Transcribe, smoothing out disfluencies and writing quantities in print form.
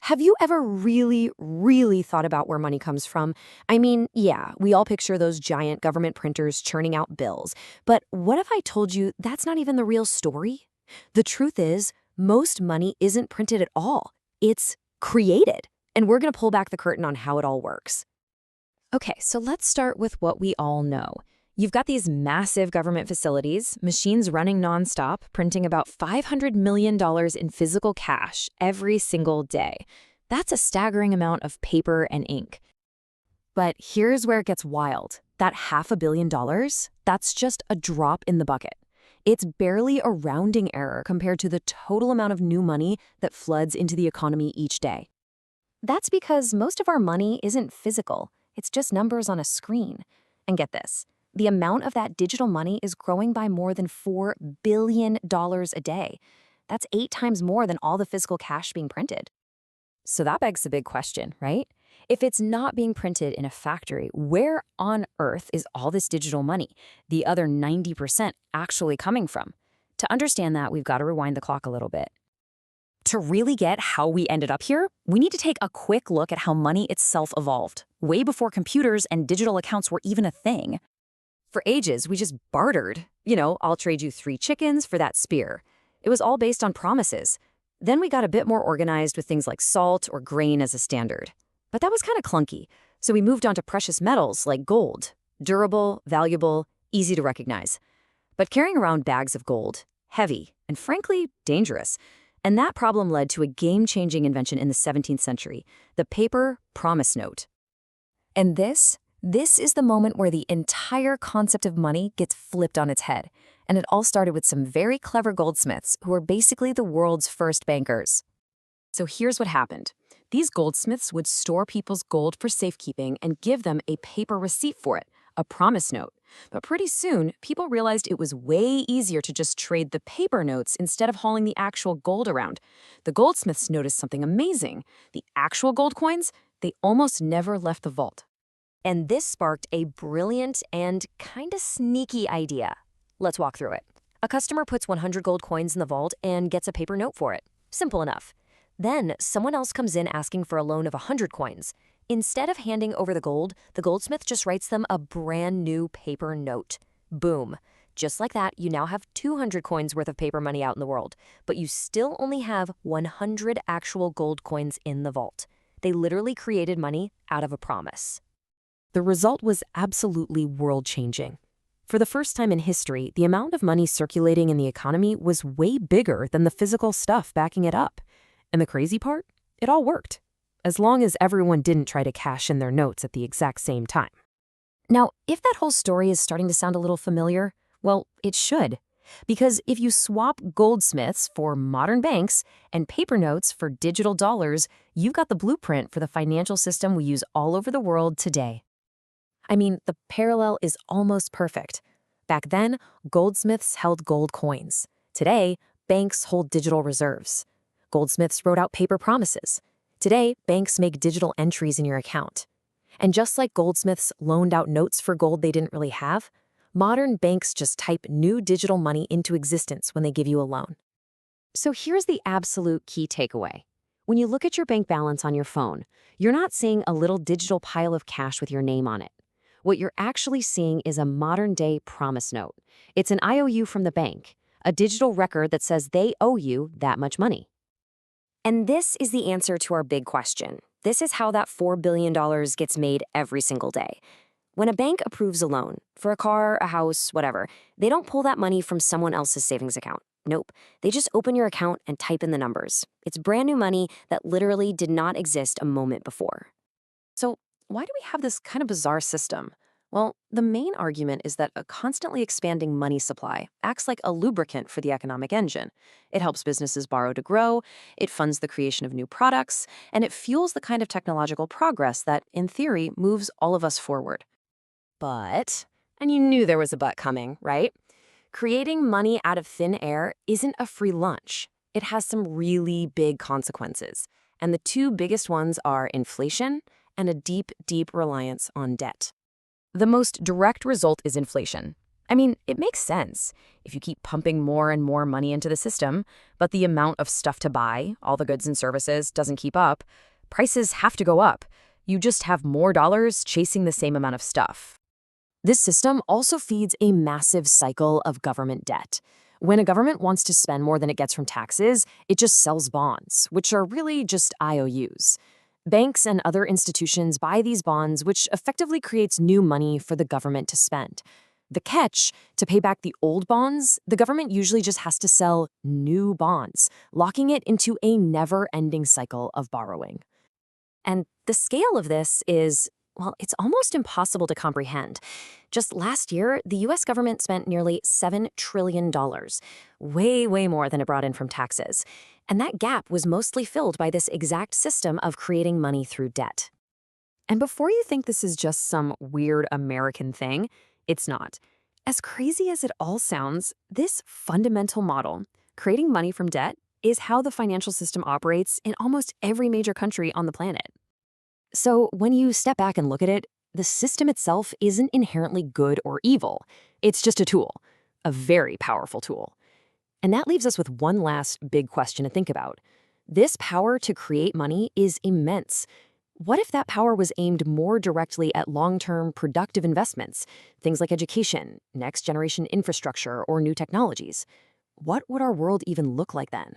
Have you ever really thought about where money comes from? I mean, yeah, we all picture those giant government printers churning out bills. But what if I told you that's not even the real story? The truth is, most money isn't printed at all. It's created. And we're going to pull back the curtain on how it all works. Okay, so let's start with what we all know. You've got these massive government facilities, machines running nonstop, printing about $500 million in physical cash every single day. That's a staggering amount of paper and ink. But here's where it gets wild. That $500 million, that's just a drop in the bucket. It's barely a rounding error compared to the total amount of new money that floods into the economy each day. That's because most of our money isn't physical. It's just numbers on a screen. And get this, the amount of that digital money is growing by more than $4 billion a day. That's 8 times more than all the physical cash being printed. So that begs the big question, right? If it's not being printed in a factory, where on earth is all this digital money, the other 90% actually coming from? To understand that, we've got to rewind the clock a little bit. To really get how we ended up here, we need to take a quick look at how money itself evolved, way before computers and digital accounts were even a thing. For ages, we just bartered. I'll trade you 3 chickens for that spear. It was all based on promises. Then we got a bit more organized with things like salt or grain as a standard. But that was kind of clunky, so we moved on to precious metals like gold. Durable, valuable, easy to recognize. But carrying around bags of gold, heavy, and frankly, dangerous. And that problem led to a game-changing invention in the 17th century, the paper promise note. And this is the moment where the entire concept of money gets flipped on its head. And it all started with some very clever goldsmiths who were basically the world's first bankers. So here's what happened. These goldsmiths would store people's gold for safekeeping and give them a paper receipt for it, a promise note. But pretty soon, people realized it was way easier to just trade the paper notes instead of hauling the actual gold around. The goldsmiths noticed something amazing. The actual gold coins, they almost never left the vault. And this sparked a brilliant and kinda sneaky idea. Let's walk through it. A customer puts 100 gold coins in the vault and gets a paper note for it. Simple enough. Then someone else comes in asking for a loan of 100 coins. Instead of handing over the goldsmith just writes them a brand new paper note. Boom. Just like that, you now have 200 coins worth of paper money out in the world, but you still only have 100 actual gold coins in the vault. They literally created money out of a promise. The result was absolutely world-changing. For the first time in history, the amount of money circulating in the economy was way bigger than the physical stuff backing it up. And the crazy part? It all worked, as long as everyone didn't try to cash in their notes at the exact same time. Now, if that whole story is starting to sound a little familiar, well, it should. Because if you swap goldsmiths for modern banks and paper notes for digital dollars, you've got the blueprint for the financial system we use all over the world today. I mean, the parallel is almost perfect. Back then, goldsmiths held gold coins. Today, banks hold digital reserves. Goldsmiths wrote out paper promises. Today, banks make digital entries in your account. And just like goldsmiths loaned out notes for gold they didn't really have, modern banks just type new digital money into existence when they give you a loan. So here's the absolute key takeaway. When you look at your bank balance on your phone, you're not seeing a little digital pile of cash with your name on it. What you're actually seeing is a modern-day promise note. It's an IOU from the bank, a digital record that says they owe you that much money. And this is the answer to our big question. This is how that $4 billion gets made every single day. When a bank approves a loan, for a car, a house, whatever, they don't pull that money from someone else's savings account. Nope. They just open your account and type in the numbers. It's brand new money that literally did not exist a moment before. So why do we have this kind of bizarre system? Well, the main argument is that a constantly expanding money supply acts like a lubricant for the economic engine. It helps businesses borrow to grow, it funds the creation of new products, and it fuels the kind of technological progress that, in theory, moves all of us forward. But, and you knew there was a but coming, right? Creating money out of thin air isn't a free lunch. It has some really big consequences. And the 2 biggest ones are inflation and a deep reliance on debt. The most direct result is inflation. I mean, it makes sense. If you keep pumping more and more money into the system, but the amount of stuff to buy, all the goods and services, doesn't keep up, prices have to go up. You just have more dollars chasing the same amount of stuff. This system also feeds a massive cycle of government debt. When a government wants to spend more than it gets from taxes, it just sells bonds, which are really just IOUs. Banks and other institutions buy these bonds, which effectively creates new money for the government to spend. The catch, to pay back the old bonds, the government usually just has to sell new bonds, locking it into a never-ending cycle of borrowing. And the scale of this is, well, it's almost impossible to comprehend. Just last year, the US government spent nearly $7 trillion, way more than it brought in from taxes. And that gap was mostly filled by this exact system of creating money through debt. And before you think this is just some weird American thing, it's not. As crazy as it all sounds, this fundamental model, creating money from debt, is how the financial system operates in almost every major country on the planet. So when you step back and look at it, the system itself isn't inherently good or evil. It's just a tool, a very powerful tool. And that leaves us with one last big question to think about. This power to create money is immense. What if that power was aimed more directly at long-term productive investments, things like education, next-generation infrastructure, or new technologies? What would our world even look like then?